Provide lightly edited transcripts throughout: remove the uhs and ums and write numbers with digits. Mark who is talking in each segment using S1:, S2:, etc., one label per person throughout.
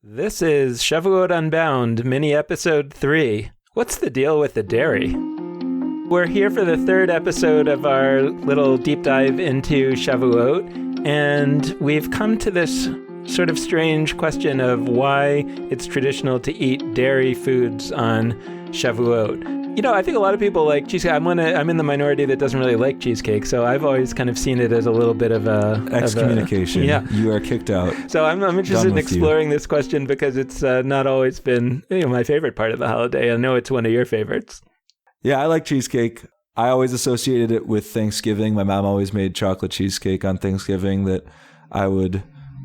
S1: This is Shavuot Unbound, mini episode 3. What's the deal with the dairy? We're here for the third episode of our little deep dive into Shavuot, and we've come to this sort of strange question of why it's traditional to eat dairy foods on Shavuot. You know, I think a lot of people like cheesecake. I'm in the minority that doesn't really like cheesecake, so I've always kind of seen it as a little bit of a
S2: excommunication.
S1: Yeah,
S2: you are kicked out.
S1: So I'm interested in exploring this question because it's not always been my favorite part of the holiday. I know it's one of your favorites.
S2: Yeah, I like cheesecake. I always associated it with Thanksgiving. My mom always made chocolate cheesecake on Thanksgiving that I would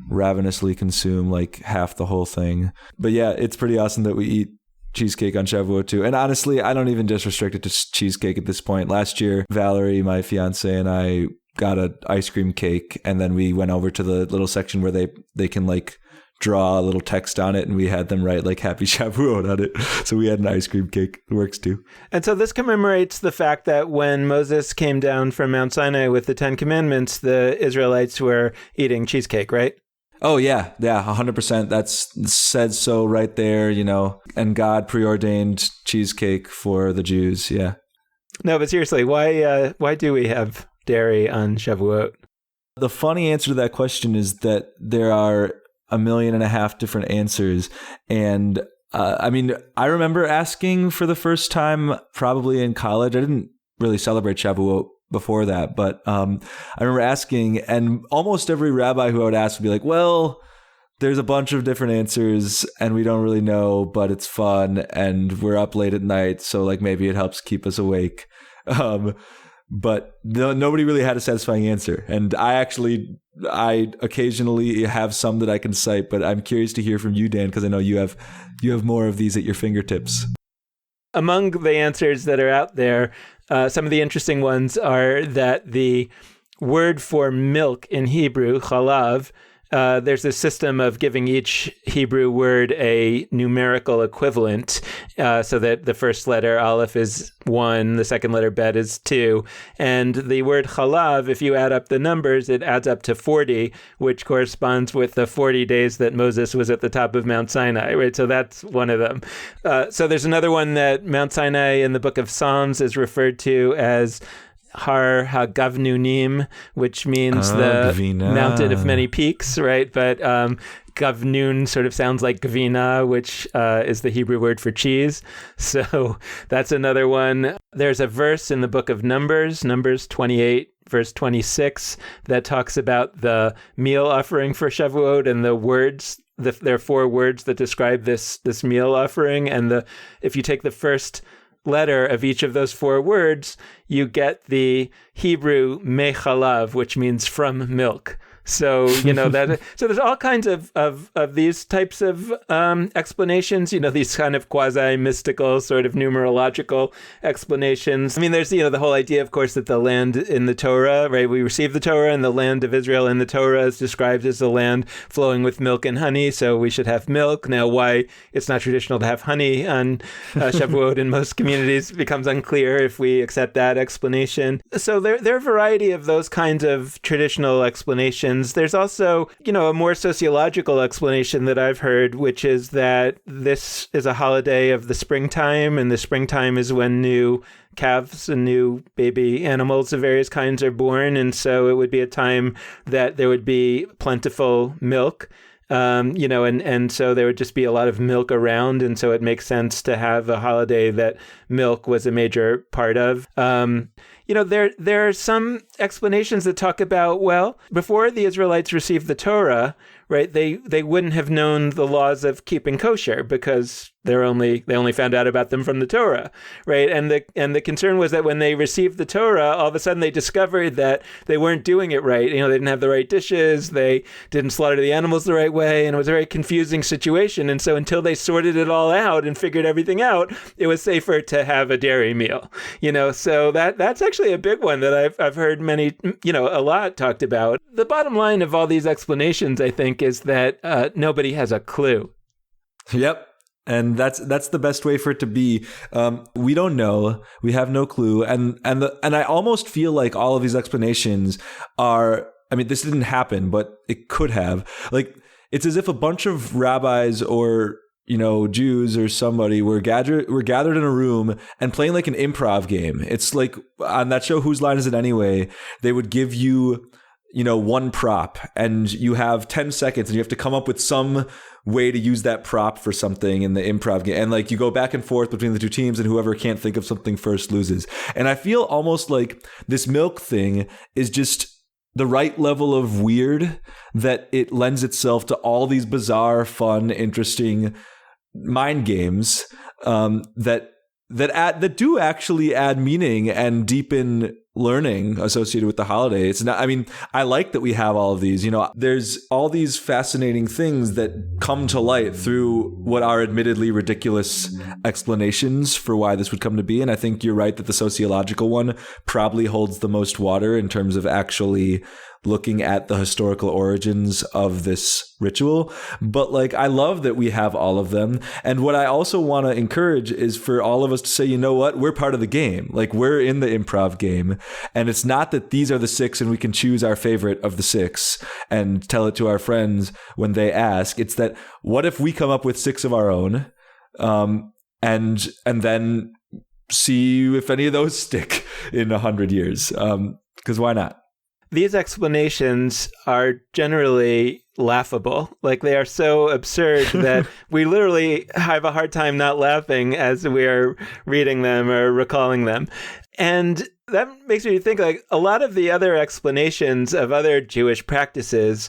S2: ravenously consume, like half the whole thing. But yeah, it's pretty awesome that we eat cheesecake on Shavuot too. And honestly, I don't even just restrict it to cheesecake at this point. Last year, Valerie, my fiance, and I got an ice cream cake, and then we went over to the little section where they can like draw a little text on it, and we had them write like Happy Shavuot on it. So we had an ice cream cake. It works too.
S1: And so this commemorates the fact that when Moses came down from Mount Sinai with the 10 Commandments, the Israelites were eating cheesecake, right?
S2: Oh, yeah, 100%. That's said so right there, and God preordained cheesecake for the Jews, yeah.
S1: No, but seriously, why do we have dairy on Shavuot?
S2: The funny answer to that question is that there are 1.5 million different answers. And I remember asking for the first time probably in college. I didn't really celebrate Shavuot before that, but I remember asking, and almost every rabbi who I would ask would be like, well, there's a bunch of different answers and we don't really know, but it's fun and we're up late at night, so like maybe it helps keep us awake. But nobody really had a satisfying answer. And I occasionally have some that I can cite, but I'm curious to hear from you, Dan, because I know you have more of these at your fingertips.
S1: Among the answers that are out there, some of the interesting ones are that the word for milk in Hebrew, chalav, there's a system of giving each Hebrew word a numerical equivalent, so that the first letter, aleph, is 1, the second letter, bet, is 2. And the word chalav, if you add up the numbers, it adds up to 40, which corresponds with the 40 days that Moses was at the top of Mount Sinai, right? So that's one of them. So there's another one that Mount Sinai in the book of Psalms is referred to as Har HaGavnunim, which means the Gvina. Mountain of many peaks, right? But Gavnun sort of sounds like Gvina, which is the Hebrew word for cheese. So that's another one. There's a verse in the book of Numbers 28, verse 26, that talks about the meal offering for Shavuot and the words. There are 4 words that describe this meal offering. And if you take the first letter of each of those 4 words, you get the Hebrew mechalav, which means from milk. So, so there's all kinds of these types of explanations, these kind of quasi-mystical sort of numerological explanations. I mean, there's, the whole idea, of course, that the land in the Torah, right? We receive the Torah, and the land of Israel in the Torah is described as a land flowing with milk and honey. So we should have milk. Now, why it's not traditional to have honey on Shavuot in most communities becomes unclear if we accept that explanation. So there are a variety of those kinds of traditional explanations. There's also, a more sociological explanation that I've heard, which is that this is a holiday of the springtime, and the springtime is when new calves and new baby animals of various kinds are born. And so it would be a time that there would be plentiful milk. And so there would just be a lot of milk around. And so it makes sense to have a holiday that milk was a major part of. There are some explanations that talk about, well, before the Israelites received the Torah, right, they wouldn't have known the laws of keeping kosher because they only found out about them from the Torah, right? And the concern was that when they received the Torah, all of a sudden they discovered that they weren't doing it right. They didn't have the right dishes, they didn't slaughter the animals the right way, and it was a very confusing situation. And so until they sorted it all out and figured everything out, it was safer to have a dairy meal. So that's actually a big one that I've heard many, a lot talked about. The bottom line of all these explanations, I think, is that nobody has a clue.
S2: Yep. And that's the best way for it to be. We don't know. We have no clue. And I almost feel like all of these explanations are, I mean, this didn't happen, but it could have. Like, it's as if a bunch of rabbis or Jews or somebody were gathered in a room and playing like an improv game. It's like on that show, Whose Line Is It Anyway? They would give you, one prop and you have 10 seconds and you have to come up with some way to use that prop for something in the improv game. And like you go back and forth between the two teams and whoever can't think of something first loses. And I feel almost like this milk thing is just the right level of weird that it lends itself to all these bizarre, fun, interesting mind games that do actually add meaning and deepen learning associated with the holiday. It's not, I like that we have all of these, there's all these fascinating things that come to light through what are admittedly ridiculous explanations for why this would come to be. And I think you're right that the sociological one probably holds the most water in terms of actually looking at the historical origins of this ritual. But like, I love that we have all of them. And what I also want to encourage is for all of us to say, you know what, we're part of the game. Like, we're in the improv game. And it's not that these are the 6 and we can choose our favorite of the 6 and tell it to our friends when they ask. It's that, what if we come up with 6 of our own, and then see if any of those stick in 100 years? Because why not?
S1: These explanations are generally laughable. Like, they are so absurd that we literally have a hard time not laughing as we are reading them or recalling them. And that makes me think, like, a lot of the other explanations of other Jewish practices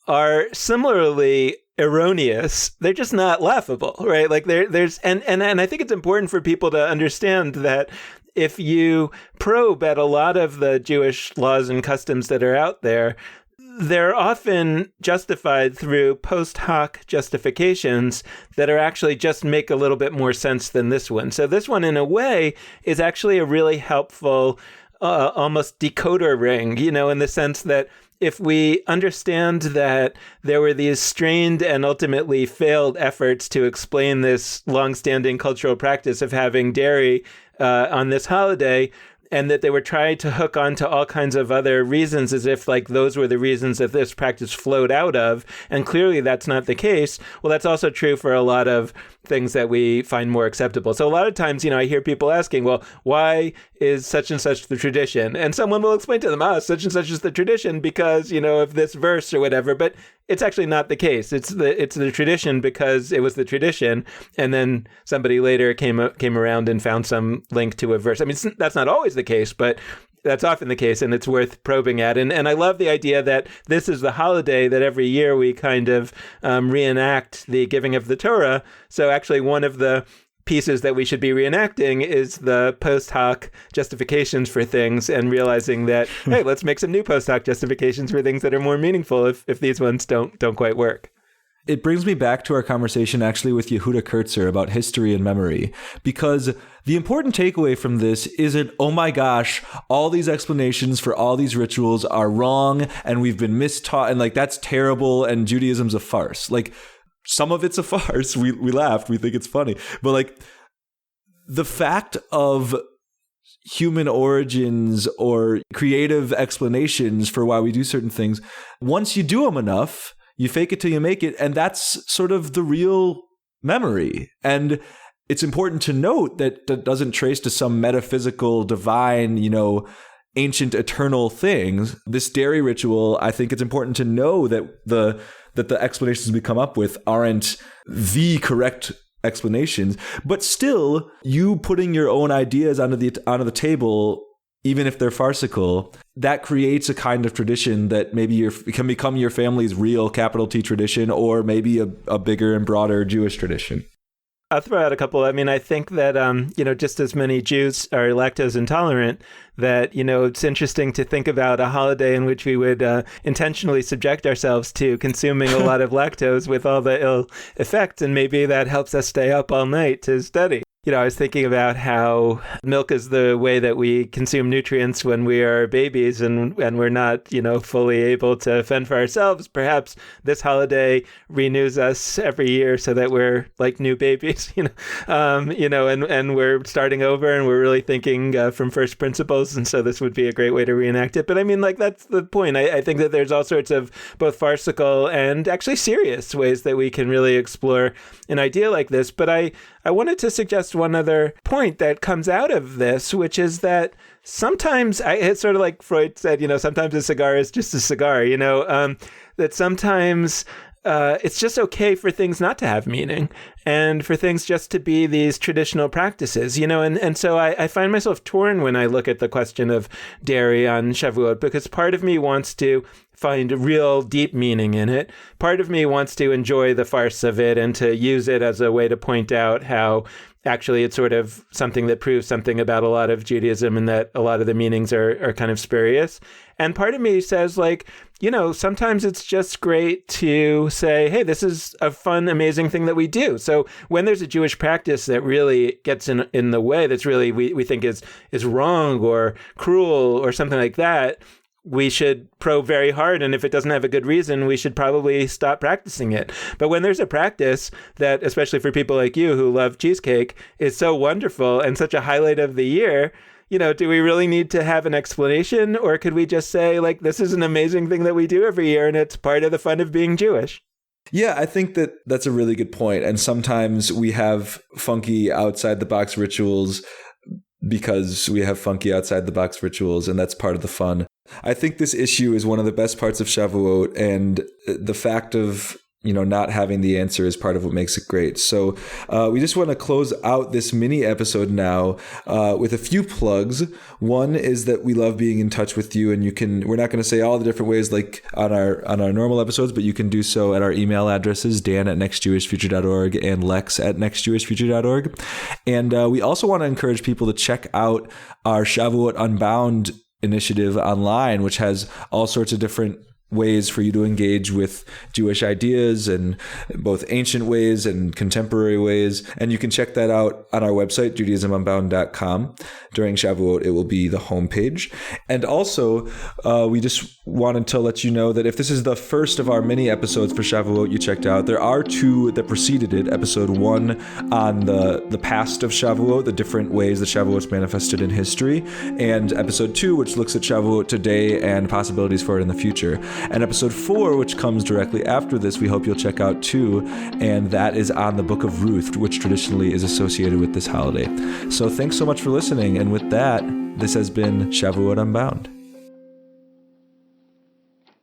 S1: are similarly erroneous. They're just not laughable, right? Like, there's and I think it's important for people to understand that if you probe at a lot of the Jewish laws and customs that are out there, they're often justified through post hoc justifications that are actually just make a little bit more sense than this one. So this one, in a way, is actually a really helpful, almost decoder ring, in the sense that if we understand that there were these strained and ultimately failed efforts to explain this longstanding cultural practice of having dairy on this holiday, and that they were trying to hook onto all kinds of other reasons as if like those were the reasons that this practice flowed out of. And clearly that's not the case. Well, that's also true for a lot of things that we find more acceptable. So a lot of times, I hear people asking, well, why is such and such the tradition? And someone will explain to them, such and such is the tradition because, of this verse or whatever. But it's actually not the case. It's the tradition because it was the tradition. And then somebody later came around and found some link to a verse. That's not always the case, but that's often the case, and it's worth probing at. And I love the idea that this is the holiday that every year we kind of reenact the giving of the Torah. So actually one of the pieces that we should be reenacting is the post hoc justifications for things, and realizing that, hey, let's make some new post hoc justifications for things that are more meaningful if these ones don't quite work.
S2: It brings me back to our conversation actually with Yehuda Kurtzer about history and memory, because the important takeaway from this isn't, oh my gosh, all these explanations for all these rituals are wrong and we've been mistaught and like that's terrible and Judaism's a farce. Like, some of it's a farce. We laughed. We think it's funny. But like, the fact of human origins or creative explanations for why we do certain things, once you do them enough, you fake it till you make it. And that's sort of the real memory. And it's important to note that that doesn't trace to some metaphysical, divine, ancient, eternal things. This dairy ritual, I think it's important to know that the explanations we come up with aren't the correct explanations, but still, you putting your own ideas onto the table, even if they're farcical, that creates a kind of tradition that maybe can become your family's real capital T tradition, or maybe a bigger and broader Jewish tradition.
S1: I'll throw out a couple. I think that, just as many Jews are lactose intolerant, that, it's interesting to think about a holiday in which we would intentionally subject ourselves to consuming a lot of lactose with all the ill effects. And maybe that helps us stay up all night to study. I was thinking about how milk is the way that we consume nutrients when we are babies and we're not, fully able to fend for ourselves. Perhaps this holiday renews us every year so that we're like new babies, and we're starting over and we're really thinking from first principles. And so this would be a great way to reenact it. But I mean, like, that's the point. I think that there's all sorts of both farcical and actually serious ways that we can really explore an idea like this. But I wanted to suggest one other point that comes out of this, which is that sometimes, it's sort of like Freud said, sometimes a cigar is just a cigar, that sometimes it's just okay for things not to have meaning and for things just to be these traditional practices, and so I find myself torn when I look at the question of dairy on Shavuot, because part of me wants to find real deep meaning in it. Part of me wants to enjoy the farce of it and to use it as a way to point out how actually it's sort of something that proves something about a lot of Judaism and that a lot of the meanings are kind of spurious. And part of me says, like, sometimes it's just great to say, hey, this is a fun, amazing thing that we do. So when there's a Jewish practice that really gets in the way, that's really we think is wrong or cruel or something like that, we should probe very hard. And if it doesn't have a good reason, we should probably stop practicing it. But when there's a practice that, especially for people like you who love cheesecake, is so wonderful and such a highlight of the year, do we really need to have an explanation? Or could we just say, like, this is an amazing thing that we do every year and it's part of the fun of being Jewish?
S2: Yeah, I think that that's a really good point. And sometimes we have funky outside the box rituals because we have funky outside the box rituals, and that's part of the fun. I think this issue is one of the best parts of Shavuot, and the fact of not having the answer is part of what makes it great. So we just want to close out this mini episode now with a few plugs. One is that we love being in touch with you, and we're not going to say all the different ways like on our normal episodes, but you can do so at our email addresses, dan@nextjewishfuture.org and lex@nextjewishfuture.org. And we also want to encourage people to check out our Shavuot Unbound initiative online, which has all sorts of different ways for you to engage with Jewish ideas, and both ancient ways and contemporary ways. And you can check that out on our website, judaismunbound.com. During Shavuot, it will be the homepage. And also, we just wanted to let you know that if this is the first of our mini episodes for Shavuot you checked out, there are two that preceded it. Episode 1 on the past of Shavuot, the different ways that Shavuot's manifested in history, and episode 2, which looks at Shavuot today and possibilities for it in the future. And episode 4, which comes directly after this, we hope you'll check out too, and that is on the Book of Ruth, which traditionally is associated with this holiday. So thanks so much for listening, and with that, this has been Shavuot Unbound.